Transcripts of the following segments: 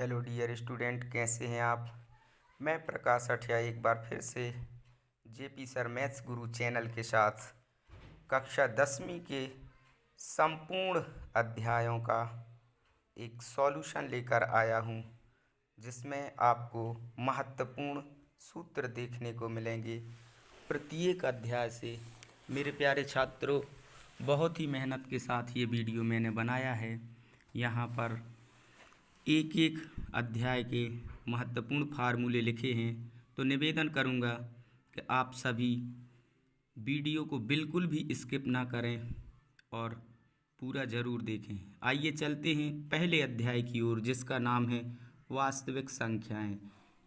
Hello dear student, कैसे हैं आप। मैं प्रकाश अठिया एक बार फिर से जेपी सर मैथ्स गुरु चैनल के साथ कक्षा 10वीं के संपूर्ण अध्यायों का एक सॉल्यूशन लेकर आया हूं, जिसमें आपको महत्वपूर्ण सूत्र देखने को मिलेंगे प्रत्येक अध्याय से। मेरे प्यारे छात्रों, बहुत ही मेहनत के साथ ये वीडियो मैंने बनाया है। यहाँ पर एक एक अध्याय के महत्वपूर्ण फार्मूले लिखे हैं, तो निवेदन करूंगा कि आप सभी वीडियो को बिल्कुल भी स्किप ना करें और पूरा ज़रूर देखें। आइए चलते हैं पहले अध्याय की ओर, जिसका नाम है वास्तविक संख्याएं।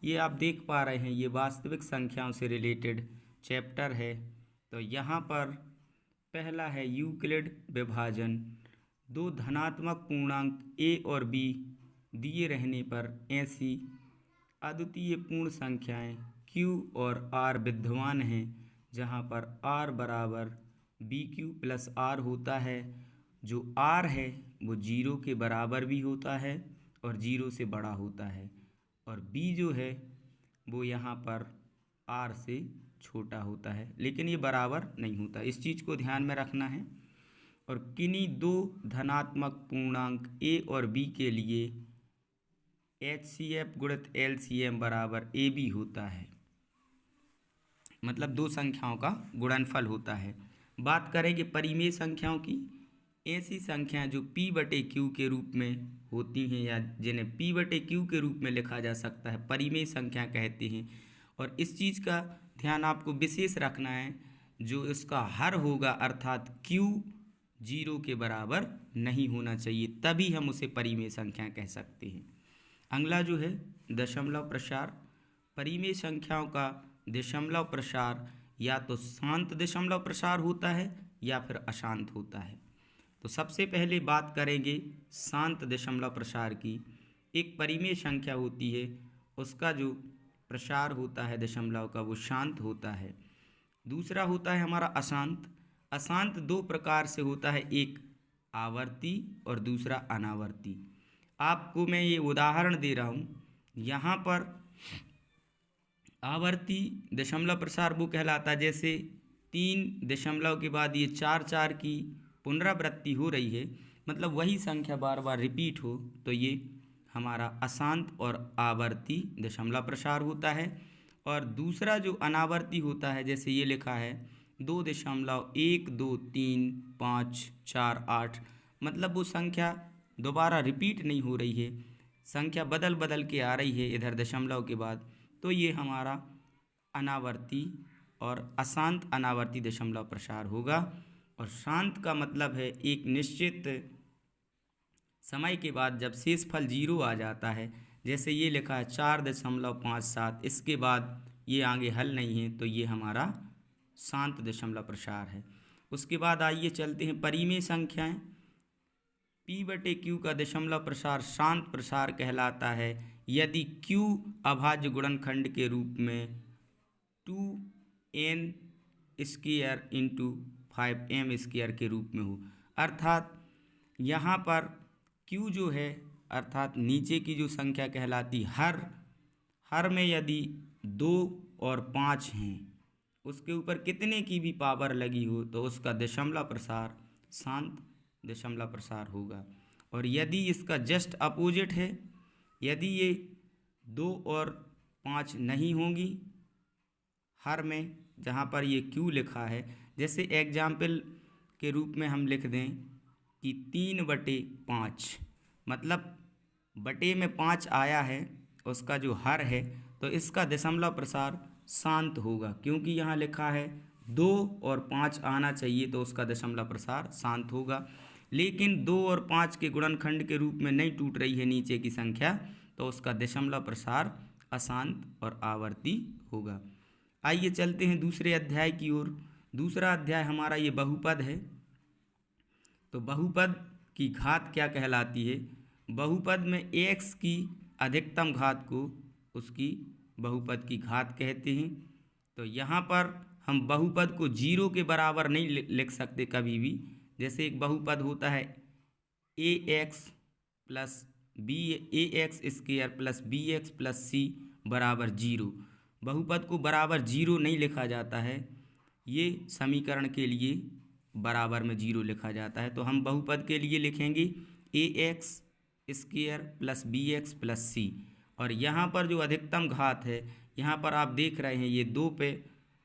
ये आप देख पा रहे हैं, ये वास्तविक संख्याओं से रिलेटेड चैप्टर है। तो यहाँ पर पहला है यूक्लिड विभाजन। दो धनात्मक पूर्णांक a और b दिए रहने पर ऐसी अद्वितीय पूर्ण संख्याएं q और r विद्यमान हैं जहां पर r बराबर bq प्लस r होता है। जो r है वो 0 के बराबर भी होता है और 0 से बड़ा होता है, और b जो है वो यहाँ पर r से छोटा होता है, लेकिन ये बराबर नहीं होता। इस चीज़ को ध्यान में रखना है। और किन्हीं दो धनात्मक पूर्णांक a और b के लिए HCF गुणित LCM बराबर AB होता है, मतलब दो संख्याओं का गुणनफल होता है। बात करेंगे परिमेय संख्याओं की। ऐसी संख्याएं जो P बटे Q के रूप में होती हैं या जिन्हें P बटे Q के रूप में लिखा जा सकता है, परिमेय संख्या कहते हैं। और इस चीज़ का ध्यान आपको विशेष रखना है, जो इसका हर होगा अर्थात Q 0 के बराबर नहीं होना चाहिए, तभी हम उसे परिमेय संख्या कह सकते हैं। अगला जो है दशमलव प्रसार। परिमेय संख्याओं का दशमलव प्रसार या तो शांत दशमलव प्रसार होता है या फिर अशांत होता है। तो सबसे पहले बात करेंगे शांत दशमलव प्रसार की। एक परिमेय संख्या होती है, उसका जो प्रसार होता है दशमलव का वो शांत होता है। दूसरा होता है हमारा अशांत। अशांत दो प्रकार से होता है, एक आवर्ती और दूसरा अनावर्ती। आपको मैं ये उदाहरण दे रहा हूँ। यहाँ पर आवर्ती दशमलव प्रसार वो कहलाता है जैसे 3 दशमलव के बाद ये 4 4 की पुनरावृत्ति हो रही है, मतलब वही संख्या बार बार रिपीट हो, तो ये हमारा अशांत और आवर्ती दशमलव प्रसार होता है। और दूसरा जो अनावर्ती होता है, जैसे ये लिखा है 2.1234548, मतलब वो संख्या दोबारा रिपीट नहीं हो रही है, संख्या बदल बदल के आ रही है इधर दशमलव के बाद, तो ये हमारा अनावर्ती और अशांत अनावर्ती दशमलव प्रसार होगा। और शांत का मतलब है एक निश्चित समय के बाद जब शेषफल 0 आ जाता है, जैसे ये लिखा है 4.57, इसके बाद ये आगे हल नहीं है, तो ये हमारा शांत दशमलव प्रसार है। उसके बाद आइए चलते हैं परिमेय संख्याएं। P बटे Q का दशमलव प्रसार शांत प्रसार कहलाता है यदि Q अभाज्य गुणनखंड के रूप में 2n square into 5m square के रूप में हो। अर्थात यहाँ पर Q जो है अर्थात नीचे की जो संख्या कहलाती हर में यदि 2 और 5 हैं, उसके ऊपर कितने की भी पावर लगी हो तो उसका दशमलव प्रसार शांत दशमलव प्रसार होगा। और यदि इसका जस्ट अपोजिट है, यदि ये 2 और 5 नहीं होंगी हर में, जहाँ पर ये Q लिखा है, जैसे एग्जाम्पल के रूप में हम लिख दें कि 3/5, मतलब बटे में 5 आया है, उसका जो हर है, तो इसका दशमलव प्रसार शांत होगा, क्योंकि यहाँ लिखा है 2 और 5 आना चाहिए, तो उसका दशमलव प्रसार शांत होगा। लेकिन 2 और 5 के गुणनखंड के रूप में नहीं टूट रही है नीचे की संख्या, तो उसका दशमलव प्रसार अशांत और आवर्ती होगा। आइए चलते हैं दूसरे अध्याय की ओर। दूसरा अध्याय हमारा ये बहुपद है। तो बहुपद की घात क्या कहलाती है? बहुपद में x की अधिकतम घात को उसकी बहुपद की घात कहते हैं। तो यहाँ पर हम बहुपद को 0 के बराबर नहीं लिख सकते कभी भी। जैसे एक बहुपद होता है ax plus b a x square plus b x plus c बराबर जीरो। बहुपद को बराबर जीरो नहीं लिखा जाता है, ये समीकरण के लिए बराबर में जीरो लिखा जाता है। तो हम बहुपद के लिए लिखेंगे a x square plus b x plus c, और यहाँ पर जो अधिकतम घात है, यहाँ पर आप देख रहे हैं ये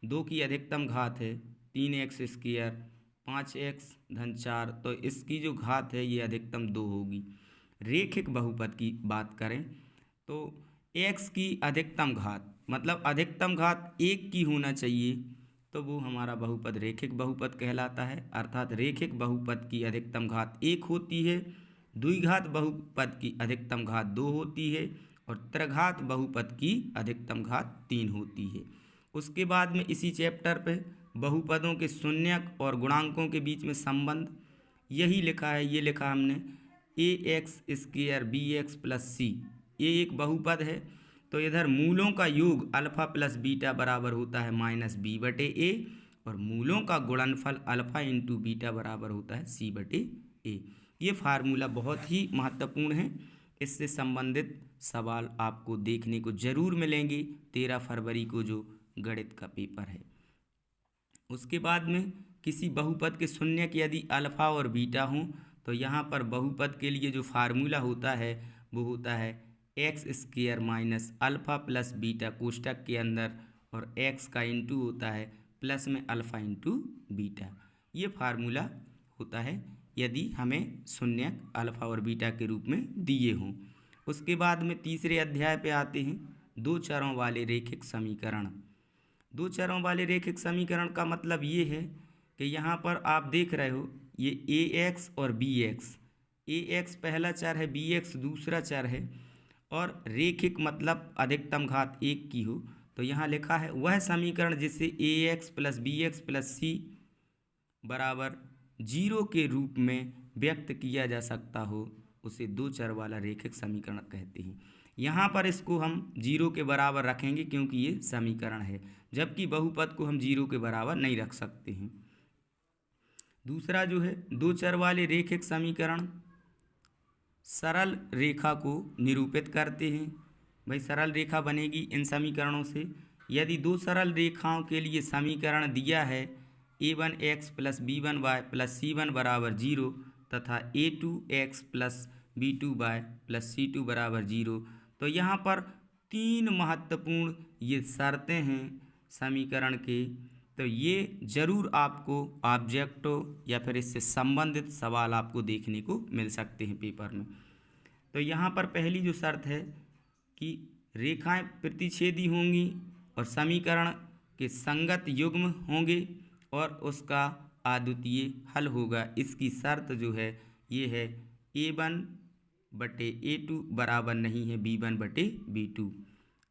दो की अधिकतम घात है 3x स्क्वायर 5x धन 4, तो इसकी जो घात है ये अधिकतम 2 होगी। रेखिक बहुपद की बात करें तो x की अधिकतम घात मतलब अधिकतम घात 1 की होना चाहिए, तो वो हमारा बहुपद रेखिक बहुपद कहलाता है। अर्थात रेखिक बहुपद की अधिकतम घात 1 होती है, द्विघात बहुपद की अधिकतम घात 2 होती है, और त्रिघात बहुपद की अधिकतम घात 3 होती है। उसके बाद में इसी चैप्टर पे बहुपदों के शून्यक और गुणांकों के बीच में संबंध यही लिखा है, ये लिखा हमने a x square b x plus c, ये एक बहुपद है। तो इधर मूलों का योग अल्फा प्लस बीटा बराबर होता है माइनस बी बटे ए, और मूलों का गुणनफल अल्फा इंटू बीटा बराबर होता है सी बटे ए। ये फार्मूला बहुत ही महत्वपूर्ण है, इससे संबंधित सवाल आपको देखने को जरूर मिलेंगे 13 फरवरी को जो गणित का पेपर है। उसके बाद में किसी बहुपद के शून्यक यदि अल्फा और बीटा हों तो यहाँ पर बहुपद के लिए जो फार्मूला होता है वो होता है x square minus alpha plus beta कोष्टक के अंदर, और एक्स का इंटू होता है प्लस में अल्फा इंटू बीटा। ये फार्मूला होता है यदि हमें शून्यक अल्फा और बीटा के रूप में दिए हों। उसके बाद में तीसरे अध्याय पे आते हैं, दो चरों वाले रेखिक समीकरण। दो चरों वाले रेखिक समीकरण का मतलब ये है कि यहाँ पर आप देख रहे हो ये ए एक्स और बी एक्स, ए एक्स पहला चर है, बी एक्स दूसरा चर है, और रेखिक मतलब अधिकतम घात 1 की हो। तो यहाँ लिखा है वह समीकरण जिसे a x plus b x plus c बराबर 0 के रूप में व्यक्त किया जा सकता हो, उसे दो चर वाला रेखिक समीकरण कहते हैं। यहाँ पर इसको हम 0 के बराबर रखेंगे क्योंकि ये समीकरण है, जबकि बहुपद को हम 0 के बराबर नहीं रख सकते हैं। दूसरा जो है दो चर वाले रेखिक समीकरण सरल रेखा को निरूपित करते हैं। भाई सरल रेखा बनेगी इन समीकरणों से। यदि दो सरल रेखाओं के लिए समीकरण दिया है a1 x plus b1 y plus c1 बराबर 0 तथा a2 x plus b2 y plus c2 बराबर 0, तो यहाँ पर 3 महत्वपूर्ण ये शर्तें हैं समीकरण के। तो ये जरूर आपको ऑब्जेक्टो या फिर इससे संबंधित सवाल आपको देखने को मिल सकते हैं पेपर में। तो यहाँ पर पहली जो शर्त है कि रेखाएं प्रतिच्छेदी होंगी और समीकरण के संगत युग्म होंगे और उसका अद्वितीय हल होगा। इसकी शर्त जो है ये है a1 बटे a2 बराबर नहीं है b1 बटे b2।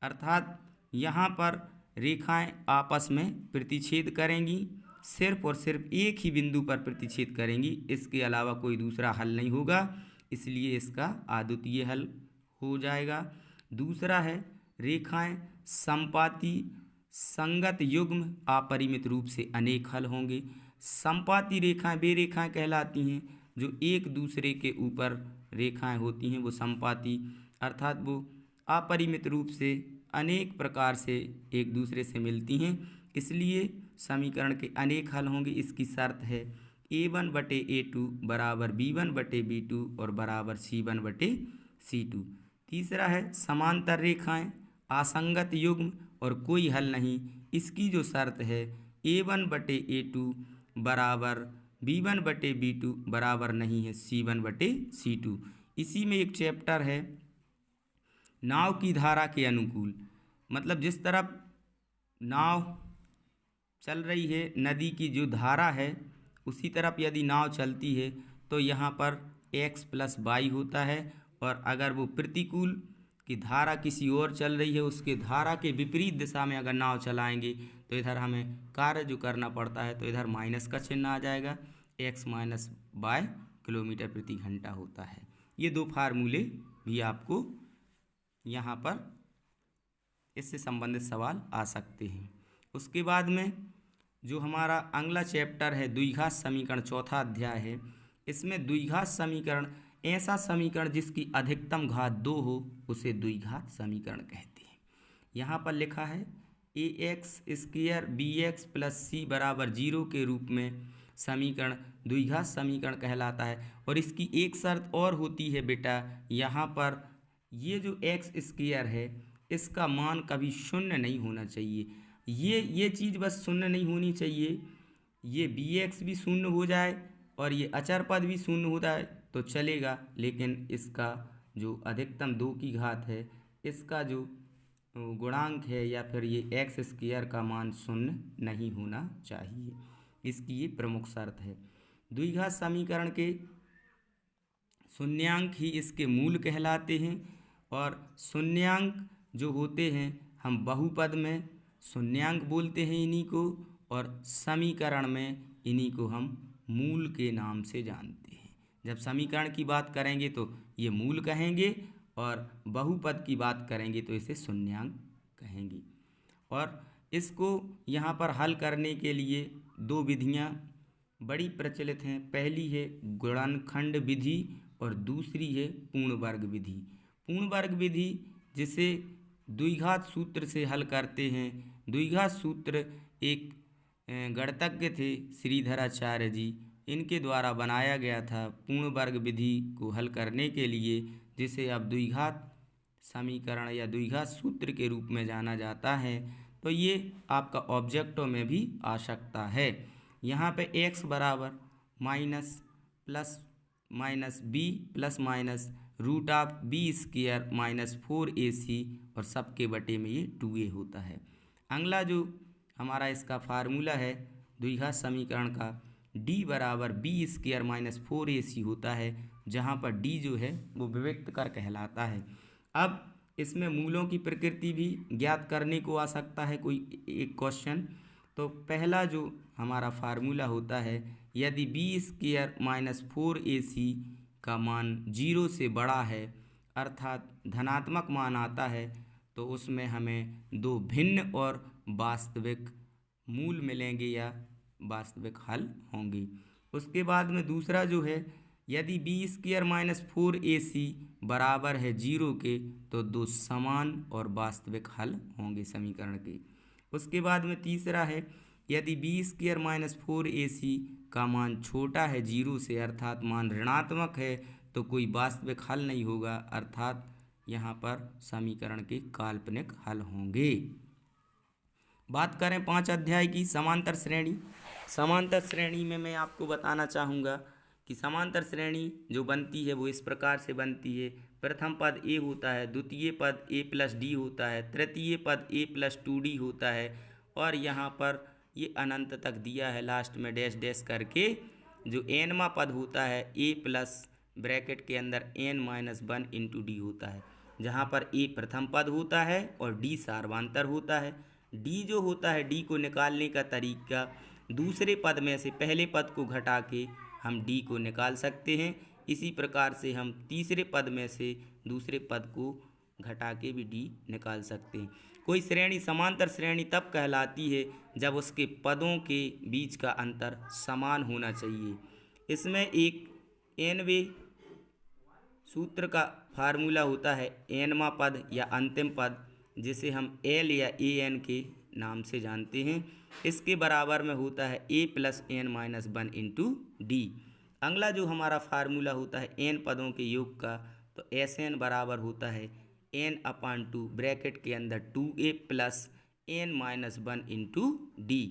अर्थात यहाँ पर रेखाएं आपस में प्रतिच्छेद करेंगी, सिर्फ और सिर्फ एक ही बिंदु पर प्रतिच्छेद करेंगी, इसके अलावा कोई दूसरा हल नहीं होगा, इसलिए इसका अद्वितीय हल हो जाएगा। दूसरा है रेखाएं संपाती संगत युग्म अपरिमित रूप से अनेक हल होंगे। संपाती रेखाएं वे रेखाएं कहलाती हैं जो एक दूसरे के ऊपर रेखाएं होती हैं, वो संपाती, अर्थात वो अपरिमित रूप से अनेक प्रकार से एक दूसरे से मिलती हैं, इसलिए समीकरण के अनेक हल होंगे। इसकी शर्त है a1 बटे a2 बराबर b1 बटे b2 और बराबर c1 बटे c2। तीसरा है समांतर रेखाएं असंगत युग्म और कोई हल नहीं। इसकी जो शर्त है a1 बटे a2 बराबर b1 बटे b2 बराबर नहीं है c1 बटे c2। इसी में एक चैप्टर है नाव की धारा के अनुकूल, मतलब जिस तरफ नाव चल रही है, नदी की जो धारा है उसी तरफ यदि नाव चलती है तो यहाँ पर x प्लस वाई होता है, और अगर वो प्रतिकूल की धारा किसी और चल रही है उसके धारा के विपरीत दिशा में अगर नाव चलाएंगे तो इधर हमें कार्य जो करना पड़ता है तो इधर माइनस का चिन्ह आ जाएगा, x माइनस वाई किलोमीटर प्रति घंटा होता है। ये दो फार्मूले भी आपको यहाँ पर इससे संबंधित सवाल आ सकते हैं। उसके बाद में जो हमारा अगला चैप्टर है द्विघात समीकरण, चौथा अध्याय है, इसमें द्विघात समीकरण ऐसा समीकरण जिसकी अधिकतम घात 2 हो उसे द्विघात समीकरण कहते हैं। यहाँ पर लिखा है a x square b x plus c बराबर 0 के रूप में समीकरण द्विघात समीकरण कहलाता है। और इसकी एक शर्त और होती है बेटा, यहाँ पर ये जो एक्स स्क्वायर है इसका मान कभी शून्य नहीं होना चाहिए। ये चीज़ बस शून्य नहीं होनी चाहिए, ये बी एक्स भी शून्य हो जाए और ये अचर पद भी शून्य हो जाए तो चलेगा, लेकिन इसका जो अधिकतम 2 की घात है इसका जो गुणांक है या फिर ये एक्स स्क्वायर का मान शून्य नहीं होना चाहिए। इसकी ये प्रमुख शर्त है। द्विघात समीकरण के शून्यांक ही इसके मूल कहलाते हैं और शून्यांक जो होते हैं हम बहुपद में शून्यांक बोलते हैं इन्हीं को, और समीकरण में इन्हीं को हम मूल के नाम से जानते हैं। जब समीकरण की बात करेंगे तो ये मूल कहेंगे और बहुपद की बात करेंगे तो इसे शून्यांक कहेंगे। और इसको यहाँ पर हल करने के लिए 2 विधियाँ बड़ी प्रचलित हैं। पहली है गुणनखंड विधि और दूसरी है पूर्ण वर्ग विधि। पूर्ण वर्ग विधि जिसे द्विघात सूत्र से हल करते हैं। द्विघात सूत्र एक गणितज्ञ थे श्रीधराचार्य जी, इनके द्वारा बनाया गया था पूर्ण वर्ग विधि को हल करने के लिए, जिसे अब द्विघात समीकरण या द्विघात सूत्र के रूप में जाना जाता है। तो ये आपका ऑब्जेक्टों में भी आ सकता है। यहाँ पे x बराबर minus plus minus B plus minus root of B square minus 4ac और सबके बटे में ये 2a होता है। अगला जो हमारा इसका फार्मूला है द्विघात समीकरण का, d बराबर बी स्क्वायर माइनस 4ac होता है, जहाँ पर d जो है वो विविक्त कर कहलाता है। अब इसमें मूलों की प्रकृति भी ज्ञात करने को आ सकता है कोई एक क्वेश्चन। तो पहला जो हमारा फार्मूला होता है, यदि बी स्क्वायर माइनस 4ac का मान 0 से बड़ा है अर्थात धनात्मक मान आता है, तो उसमें हमें 2 भिन्न और वास्तविक मूल मिलेंगे या वास्तविक हल होंगे। उसके बाद में दूसरा जो है, यदि बी स्क्वायर माइनस 4ac बराबर है 0 के, तो 2 समान और वास्तविक हल होंगे समीकरण के। उसके बाद में तीसरा है, यदि बी स्क्वायर माइनस 4ac का मान छोटा है 0 से अर्थात मान ऋणात्मक है, तो कोई वास्तविक हल नहीं होगा, अर्थात यहाँ पर समीकरण के काल्पनिक हल होंगे। बात करें 5 अध्याय की समांतर श्रेणी। समांतर श्रेणी में मैं आपको बताना चाहूँगा कि समांतर श्रेणी जो बनती है वो इस प्रकार से बनती है। प्रथम पद a होता है, द्वितीय पद a प्लस डी होता है, तृतीय पद a प्लस 2d होता है, और यहाँ पर ये अनंत तक दिया है लास्ट में डैश डैश करके। जो nवा पद होता है a प्लस ब्रैकेट के अंदर n माइनस 1 इंटू डी होता है, जहाँ पर a प्रथम पद होता है और d सार्वधातुक होता है। d जो होता है, d को निकालने का तरीका दूसरे पद में से पहले पद को घटा के हम d को निकाल सकते हैं। इसी प्रकार से हम तीसरे पद में से दूसरे पद को घटा के भी d निकाल सकते हैं। कोई श्रेणी समांतर श्रेणी तब कहलाती है जब उसके पदों के बीच का अंतर समान होना चाहिए। इसमें एक nवे सूत्र का फार्मूला होता है nवा पद या अंतिम पद, जिसे हम l या an के नाम से जानते हैं। इसके बराबर में होता है a plus n minus 1 into D. अगला जो हमारा फार्मूला होता है n पदों के योग का, तो Sn बराबर होता है n अपान 2 ब्रैकेट के अंदर 2a plus n minus 1 into D.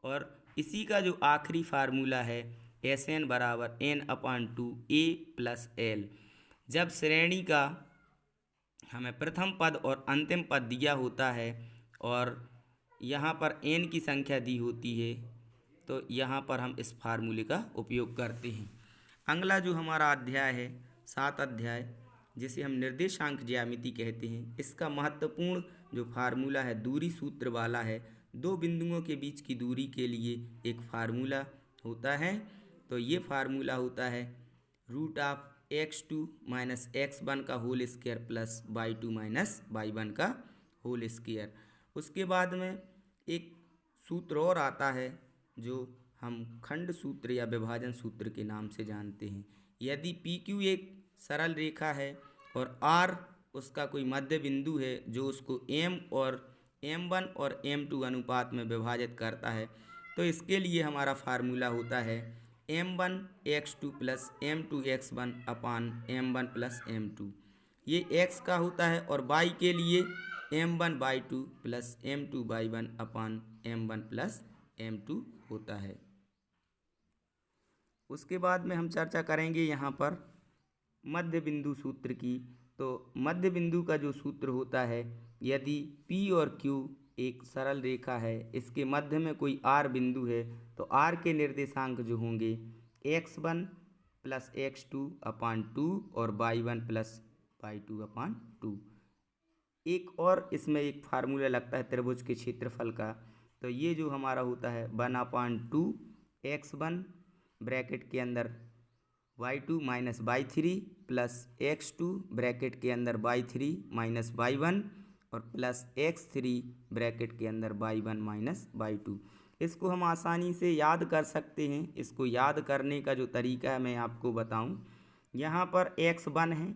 और इसी का जो आखिरी फार्मूला है Sn बराबर n अपान 2a प्लस l। जब श्रेणी का हमें प्रथम पद और अंतिम पद दिया होता है और यहाँ पर n की संख्या दी होती है, तो यहाँ पर हम इस फार्मूले का उपयोग करते हैं। अगला जो हमारा अध्याय है 7 अध्याय, जिसे हम निर्देशांक ज्यामिति कहते हैं, इसका महत्वपूर्ण जो फार्मूला है दूरी सूत्र वाला है। 2 बिंदुओं के बीच की दूरी के लिए एक फार्मूला होता है, तो ये फार्मूला होता है root of x2 minus x1 का whole square plus y2 minus y1 का होल स्क्वायर। उसके बाद में एक सूत्र और आता है जो हम खंड सूत्र या विभाजन सूत्र के नाम से जानते हैं। यदि PQ एक सरल रेखा है और आर उसका कोई मध्य बिंदु है जो उसको एम और M1 और M2 अनुपात में विभाजित करता है। तो इसके लिए हमारा फार्मूला होता है M1x2 प्लस M2x1 अपान M1 प्लस M2। ये x का होता है और y के लिए M1/2 प्लस M2/1 अपान M1 प्लस M2 होता है। उसके बाद में हम चर्चा करेंगे यहाँ पर मध्य बिंदु सूत्र की। तो मध्य बिंदु का जो सूत्र होता है, यदि P और Q एक सरल रेखा है, इसके मध्य में कोई R बिंदु है, तो R के निर्देशांक जो होंगे x1 प्लस x2 अपान 2 और y1 प्लस y2 अपान 2। एक और इसमें एक फार्मूला लगता है त्रिभुज के क्षेत्रफल का। तो ये जो हमारा होता है 1/2 x1 ब्रैकेट के अंदर y2 minus y3 plus x2 bracket के अंदर y3 माइनस y1 और प्लस x3 ब्रैकेट के अंदर y1 माइनस y2। इसको हम आसानी से याद कर सकते हैं। इसको याद करने का जो तरीका है मैं आपको बताऊं। यहाँ पर x1 है,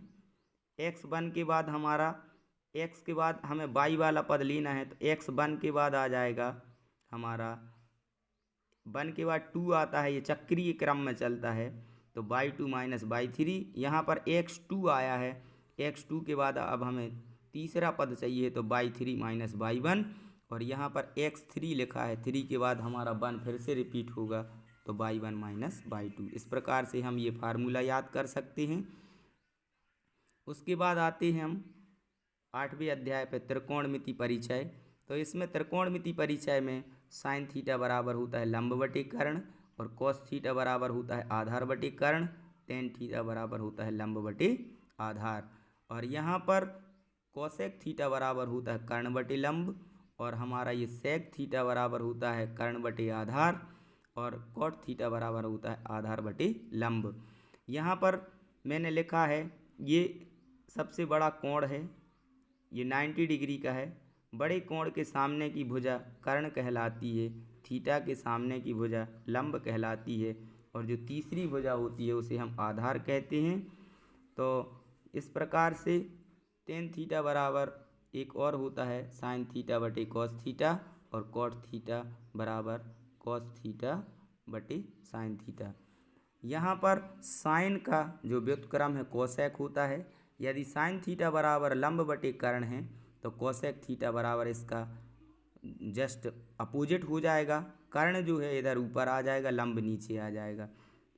x1 के बाद हमारा x के बाद हमें y वाला पद लेना है, तो x1 के बाद आ जाएगा हमारा 1 के बाद 2 आता है, ये चक्रीय क्रम में चलता है। तो y2 माइनस y3, यहाँ पर x2 आया है, x2 के बाद अब हमें तीसरा पद चाहिए तो y3 माइनस y1 और यहाँ पर x3 लिखा है, 3 के बाद हमारा 1 फिर से रिपीट होगा तो y1 माइनस y2। इस प्रकार से हम ये फार्मूला याद कर सकते हैं। उसके बाद आते हैं हम 8वें अध्याय पे त्रिकोणमिति परिचय। तो इसमें त्रिकोणमिति परिचय में साइन थीटा बराबर होता है लंब बटे कर्ण और कॉस थीटा बराबर होता है आधार बटे कर्ण, टेन थीटा बराबर होता है लंब बटे आधार। और यहाँ पर कोसेक थीटा बराबर होता है कर्ण बटे लंब और हमारा ये सेक थीटा बराबर होता है कर्ण बटे आधार और कॉट थीटा बराबर होता है आधार बटे लंब। यहाँ पर मैंने लिखा है ये सबसे बड़ा कोण है, ये 90 डिग्री का है। बड़े कोण के सामने की भुजा कर्ण कहलाती है, थीटा के सामने की भुजा लंब कहलाती है और जो तीसरी भुजा होती है उसे हम आधार कहते हैं। तो इस प्रकार से टेन थीटा बराबर एक और होता है साइन थीटा बटे कॉस थीटा और कॉट थीटा बराबर कॉस थीटा बटे साइन थीटा। यहाँ पर साइन का जो व्युत्क्रम है कोसेक होता है। यदि साइन थीटा बराबर लंब बटे कर्ण है तो कोसेक थीटा बराबर इसका जस्ट अपोजिट हो जाएगा। कर्ण जो है इधर ऊपर आ जाएगा, लंब नीचे आ जाएगा।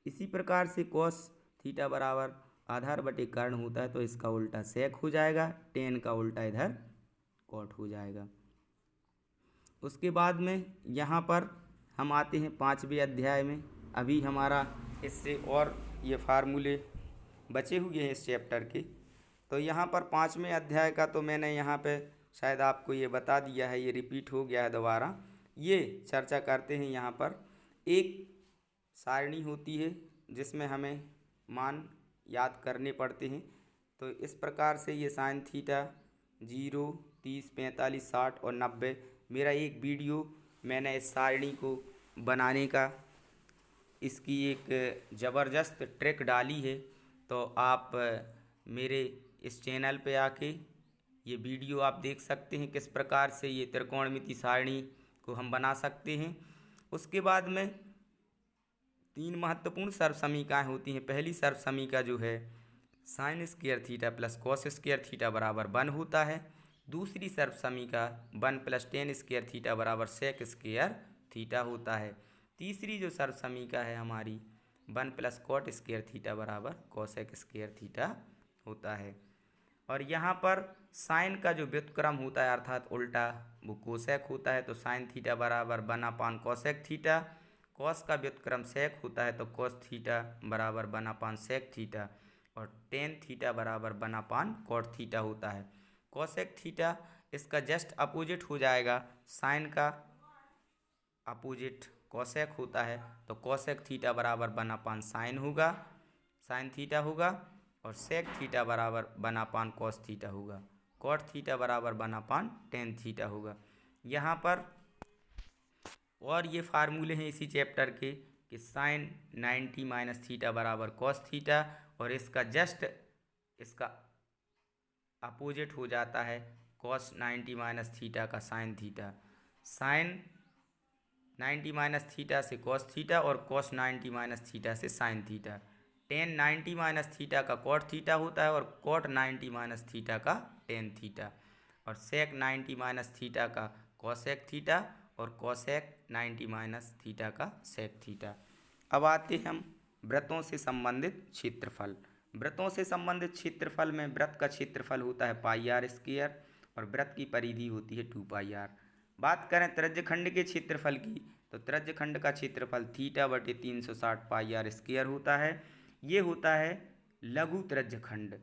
इसी प्रकार से कॉस थीटा बराबर आधार बटे कर्ण होता है तो इसका उल्टा सेक हो जाएगा, टेन का उल्टा इधर कॉट हो जाएगा। उसके बाद में यहाँ पर हम आते हैं 5वें अध्याय में। अभी हमारा इससे और ये फार्मूले बचे हुए हैं इस चैप्टर के। तो यहाँ पर 5वें अध्याय का तो मैंने यहाँ पे शायद आपको ये बता दिया है, ये रिपीट हो गया है दोबारा। ये चर्चा करते हैं। यहाँ पर एक सारणी होती है जिसमें हमें मान याद करने पड़ते हैं। तो इस प्रकार से ये साइन थीटा 0, 30, 45, 60 और 90। मेरा एक वीडियो मैंने इस सारणी को बनाने का इसकी एक ज़बरदस्त ट्रिक डाली है। तो आप मेरे इस चैनल पे आके ये वीडियो आप देख सकते हैं किस प्रकार से ये त्रिकोणमिति सारणी को हम बना सकते हैं। उसके बाद में 3 महत्वपूर्ण सर्व समीकरण होती हैं। पहली सर्व समीकरण जो है sine square theta plus cos square theta बराबर 1 होता है। दूसरी सर्व समीकरण 1 प्लस टेन स्क्वायर थीटा बराबर सेक स्क्वायर थीटा होता है। तीसरी जो सर्व समीकरण है हमारी 1 प्लस कॉट स्क्वायर थीटा बराबर कॉसेक स्क्वायर थीटा होता है। और यहाँ पर साइन का जो व्युत्क्रम होता है अर्थात उल्टा वो कोसेक होता है। तो साइन थीटा बराबर 1 कोसेक थीटा, कॉस का व्युत्क्रम सेक होता है तो कॉस थीटा बराबर 1 सेक थीटा और टेन थीटा बराबर 1 कॉट थीटा होता है। कोसेक थीटा इसका जस्ट अपोजिट हो जाएगा, साइन का अपोजिट कोसेक होता है तो कोसेक थीटा बराबर 1 साइन होगा, साइन थीटा होगा और सेक थीटा बराबर 1 कॉस थीटा होगा, कॉट थीटा बराबर 1 टेन थीटा होगा। यहाँ पर और ये फार्मूले हैं इसी चैप्टर के कि साइन 90 माइनस थीटा बराबर कॉस थीटा और इसका जस्ट इसका अपोजिट हो जाता है कॉस 90 माइनस थीटा का sine theta. Sine 90 minus theta से कॉस थीटा और कॉस 90 माइनस थीटा से sine theta. Tan 90 minus theta का कॉट थीटा होता है और कॉट 90 माइनस थीटा का टेन थीटा। और सेक 90 माइनस थीटा का कॉसेक थीटा और कॉसेक 90 माइनस थीटा का सेक थीटा। अब आते हैं हम वृत्तों से संबंधित क्षेत्रफल। वृत्तों से संबंधित क्षेत्रफल में वृत्त का क्षेत्रफल होता है पाई आर स्क्वायर और वृत्त की परिधि होती है 2 पाई आर। बात करें त्रिज्यखंड के क्षेत्रफल की तो त्रिज्यखंड का क्षेत्रफल थीटा बटे 360 पाई आर स्क्वायर होता है। ये होता है लघु त्रिज्यखंड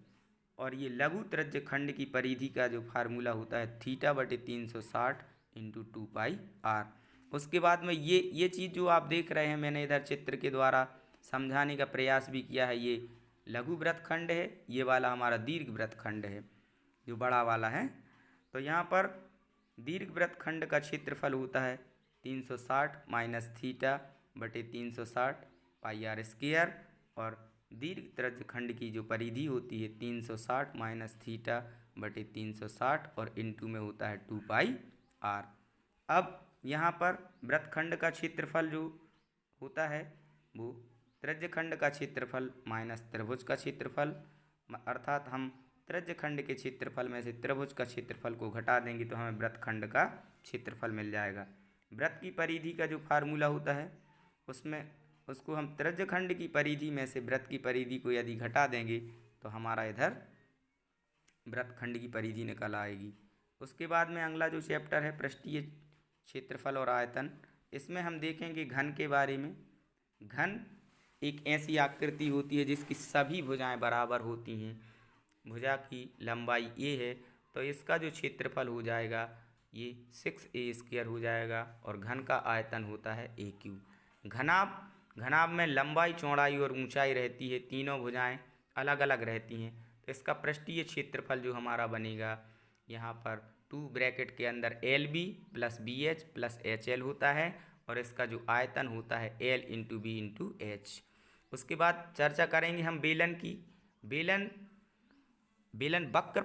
और ये लघु त्रिज्यखंड की परिधि का जो फार्मूला होता है थीटा बटे 360 इंटू 2 पाई आर। उसके बाद में ये चीज़ जो आप देख रहे हैं मैंने इधर चित्र के द्वारा समझाने का प्रयास भी किया है। ये लघु वृत्तखंड है, ये वाला हमारा दीर्घ वृत्तखंड है जो बड़ा वाला है। तो यहाँ पर दीर्घ वृत्तखंड का क्षेत्रफल होता है 360 माइनस थीटा बटे 360 पाई आर स्क्वायर और दीर्घ त्रिज्यखंड की जो परिधि होती है 360 माइनस थीटा बटे 360 और इंटू में होता है 2 पाई आर। अब यहाँ पर वृत्तखंड का क्षेत्रफल जो होता है वो त्रिज्यखंड का क्षेत्रफल माइनस त्रिभुज का क्षेत्रफल, अर्थात हम त्रिज्यखंड के क्षेत्रफल में से त्रिभुज का क्षेत्रफल को घटा देंगे तो हमें वृत्तखंड का क्षेत्रफल मिल जाएगा। वृत्त की परिधि का जो फार्मूला होता है उसको हम त्रिज्यखंड की परिधि में से वृत्त की परिधि को यदि घटा देंगे तो हमारा इधर वृत्तखंड की परिधि निकल आएगी। उसके बाद में अगला जो चैप्टर है पृष्ठीय क्षेत्रफल और आयतन, इसमें हम देखेंगे घन के बारे में। घन एक ऐसी आकृति होती है जिसकी सभी भुजाएं बराबर होती हैं। भुजा की लंबाई ए है तो इसका जो क्षेत्रफल हो जाएगा ये 6a स्क्वायर हो जाएगा और घन का आयतन होता है ए क्यू। घनाभ में लंबाई चौड़ाई और ऊंचाई रहती है, तीनों भुजाएं अलग अलग रहती हैं। तो इसका पृष्ठीय क्षेत्रफल जो हमारा बनेगा यहाँ पर 2 ब्रैकेट के अंदर L B plus B H plus H L होता है और इसका जो आयतन होता है L into B into H. उसके बाद चर्चा करेंगे हम बेलन की। बेलन वक्र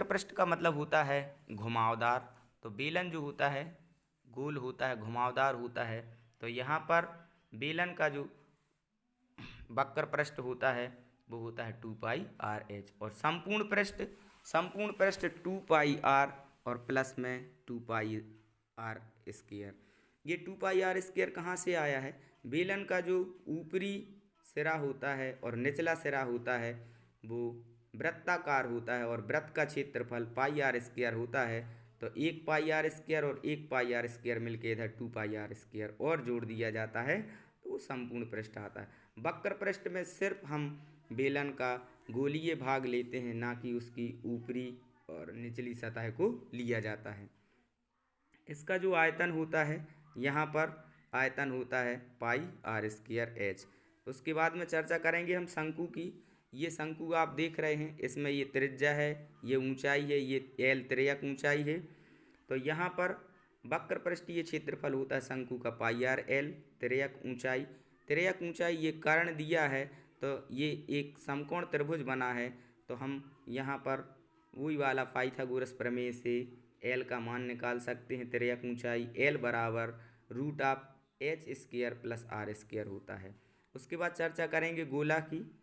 पृष्ठ का मतलब होता है घुमावदार। तो बेलन जो होता है गोल होता है, घुमावदार होता है। तो यहाँ पर बेलन का जो वक्र पृष्ठ होता है वो होता है 2 पाई आर एच और संपूर्ण पृष्ठ 2 पाई आर और प्लस में 2 पाई आर स्क्वायर। ये 2 पाई आर स्क्वायर कहाँ से आया है? बेलन का जो ऊपरी सिरा होता है और निचला सिरा होता है वो वृत्ताकार होता है और वृत्त का क्षेत्रफल पाई आर स्क्वायर होता है। तो 1 पाई आर स्क्वायर और 1 पाई आर स्क्वायर मिलके इधर 2 पाई आर स्क्वायर और जोड़ दिया जाता है तो वो संपूर्ण पृष्ठ आता है। वक्र पृष्ठ में सिर्फ हम बेलन का गोलीय भाग लेते हैं, ना कि उसकी ऊपरी और निचली सतह को लिया जाता है। इसका जो आयतन होता है यहाँ पर आयतन होता है पाई आर स्क्वायर एच। उसके बाद में चर्चा करेंगे हम शंकु की। ये शंकु आप देख रहे हैं, इसमें ये त्रिज्या है, ये ऊंचाई है, ये एल तिर्यक ऊंचाई है। तो यहाँ पर वक्र पृष्ठीय क्षेत्रफल होता है शंकु का पाई आर एल। तिर्यक ऊंचाई ये कर्ण दिया है तो ये एक समकोण त्रिभुज बना है। तो हम यहाँ पर वही वाला पाइथागोरस प्रमेय से एल का मान निकाल सकते हैं। तिर्यक ऊंचाई एल बराबर root of H square plus R square होता है। उसके बाद चर्चा करेंगे गोला की।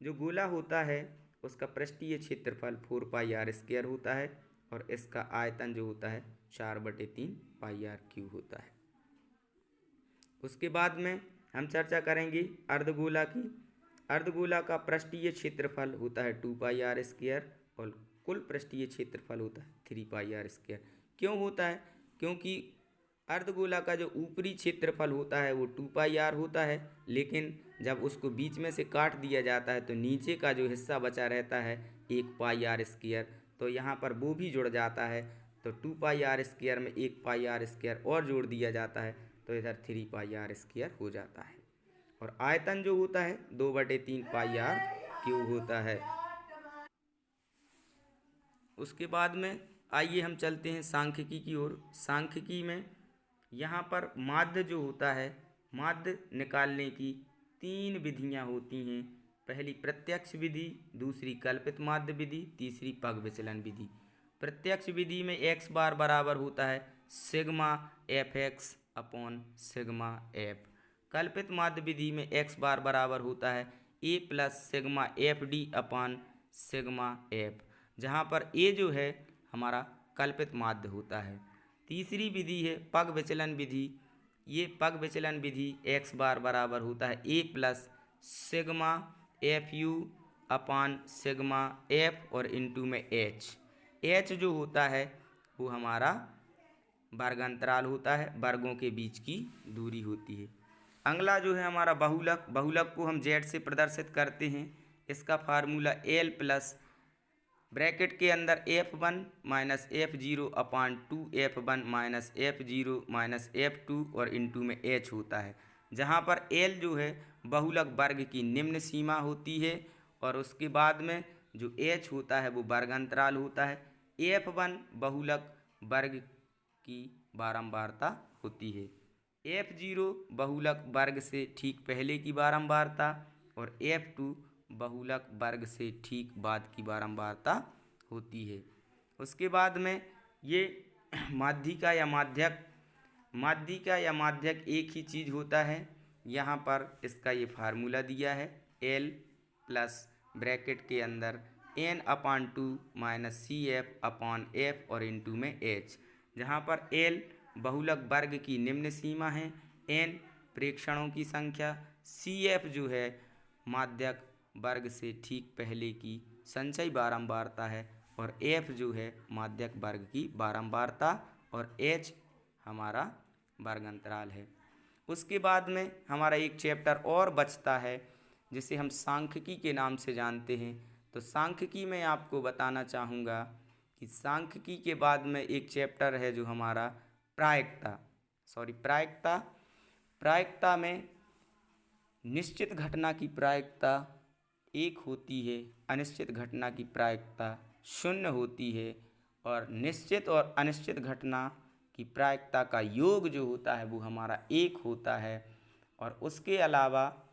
जो गोला होता है उसका पृष्ठीय क्षेत्रफल 4 पाई आर स्क्वायर होता है और इसका आयतन जो होता है 4/3 पाई आर क्यूब होता है। उसके बाद में हम चर्चा करेंगे अर्धगोला की। अर्धगोला का पृष्ठीय क्षेत्रफल होता है 2 पाई आर स्क्वायर और कुल पृष्ठीय क्षेत्रफल होता है 3 पाई आर स्क्वायर। क्यों होता है? क्योंकि अर्धगोला का जो ऊपरी क्षेत्रफल होता है वो 2 पाई आर होता है, लेकिन जब उसको बीच में से काट दिया जाता है तो नीचे का जो हिस्सा बचा रहता है 1 पाई आर स्क्वायर, तो यहाँ पर वो भी जुड़ जाता है। तो 2 पाई आर स्क्वायर में 1 पाई आर स्क्वायर और जोड़ दिया जाता है तो इधर 3 पाई आर स्क्वायर हो जाता है। और आयतन जो होता है 2/3 पाई आर क्यूब होता है। उसके बाद में आइए हम चलते हैं सांख्यिकी की ओर। सांख्यिकी में यहाँ पर माध्य जो होता है, माध्य निकालने की 3 विधियाँ होती हैं। पहली प्रत्यक्ष विधि, दूसरी कल्पित माध्य विधि, तीसरी पग विचलन विधि। प्रत्यक्ष विधि में x बार बराबर होता है sigma F x upon sigma F. कल्पित माध्य विधि में x बार बराबर होता है a plus sigma F D upon sigma F, जहाँ पर a जो है हमारा कल्पित माध्य होता है। तीसरी विधि है पग विचलन विधि। ये पग विचलन विधि x बार बराबर होता है a plus sigma F you upon sigma F और इंटू में h जो होता है वो हमारा वर्ग अंतराल होता है, वर्गों के बीच की दूरी होती है। अगला जो है हमारा बहुलक। बहुलक को हम z से प्रदर्शित करते हैं। इसका फार्मूला l प्लस ब्रैकेट के अंदर f1 माइनस f0 अपान 2f1 minus f0 minus f2 और इंटू में h होता है, जहाँ पर l जो है बहुलक वर्ग की निम्न सीमा होती है और उसके बाद में जो h होता है वो वर्ग अंतराल होता है। f1 बहुलक वर्ग की बारंबारता होती है, f0 बहुलक वर्ग से ठीक पहले की बारंबारता और f2 बहुलक वर्ग से ठीक बाद की बारंबारता होती है। उसके बाद में ये माध्यिका या माध्यक एक ही चीज़ होता है। यहाँ पर इसका ये फार्मूला दिया है l प्लस ब्रैकेट के अंदर n अपान 2 minus C F upon F और इंटू में h, जहाँ पर l बहुलक वर्ग की निम्न सीमा है, n प्रेक्षणों की संख्या, सी एफ जो है माध्यक वर्ग से ठीक पहले की संचयी बारंबारता है और f जो है माध्यक वर्ग की बारंबारता और h हमारा वर्ग अंतराल है। उसके बाद में हमारा एक चैप्टर और बचता है जिसे हम सांख्यिकी के नाम से जानते हैं। तो सांख्यिकी में आपको बताना चाहूँगा कि सांख्यिकी के बाद में एक चैप्टर है जो हमारा प्रायिकता में निश्चित घटना की प्रायिकता 1 होती है, अनिश्चित घटना की प्रायिकता 0 होती है और निश्चित और अनिश्चित घटना की प्रायिकता का योग जो होता है वो हमारा 1 होता है। और उसके अलावा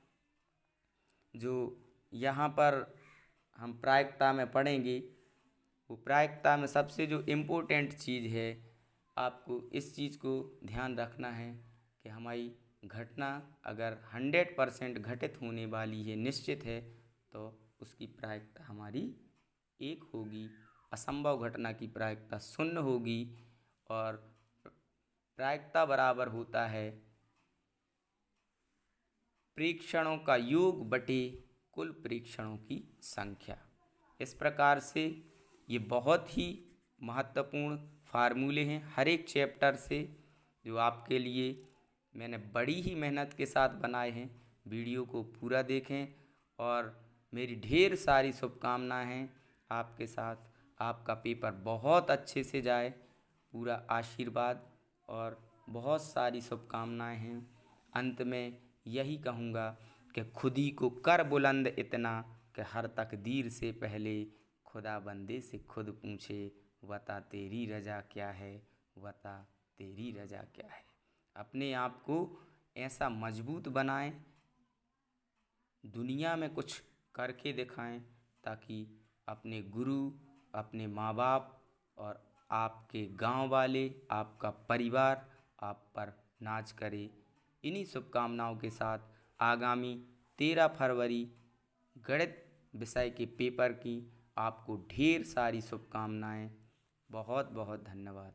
जो यहाँ पर हम प्रायिकता में पढ़ेंगे वो प्रायिकता में सबसे जो इम्पोर्टेंट चीज़ है, आपको इस चीज़ को ध्यान रखना है कि हमारी घटना अगर 100% घटित होने वाली है, निश्चित है, तो उसकी प्रायिकता हमारी 1 होगी, असंभव घटना की प्रायिकता 0 होगी और प्रायिकता बराबर होता है प्रेक्षणों का योग बटे कुल प्रेक्षणों की संख्या। इस प्रकार से ये बहुत ही महत्वपूर्ण फार्मूले हैं हर एक चैप्टर से, जो आपके लिए मैंने बड़ी ही मेहनत के साथ बनाए हैं। वीडियो को पूरा देखें और मेरी ढेर सारी शुभकामनाएं हैं आपके साथ। आपका पेपर बहुत अच्छे से जाए, पूरा आशीर्वाद और बहुत सारी शुभकामनाएं हैं। अंत में यही कहूँगा कि खुद ही को कर बुलंद इतना कि हर तकदीर से पहले खुदा बंदे से खुद पूछे, बता तेरी रजा क्या है, बता तेरी रजा क्या है। अपने आप को ऐसा मजबूत बनाएं, दुनिया में कुछ करके दिखाएं, ताकि अपने गुरु, अपने माँ बाप और आपके गांव वाले, आपका परिवार आप पर नाज करे। इन्हीं शुभकामनाओं के साथ आगामी 13 फरवरी गणित विषय के पेपर की आपको ढेर सारी शुभकामनाएं। बहुत बहुत धन्यवाद।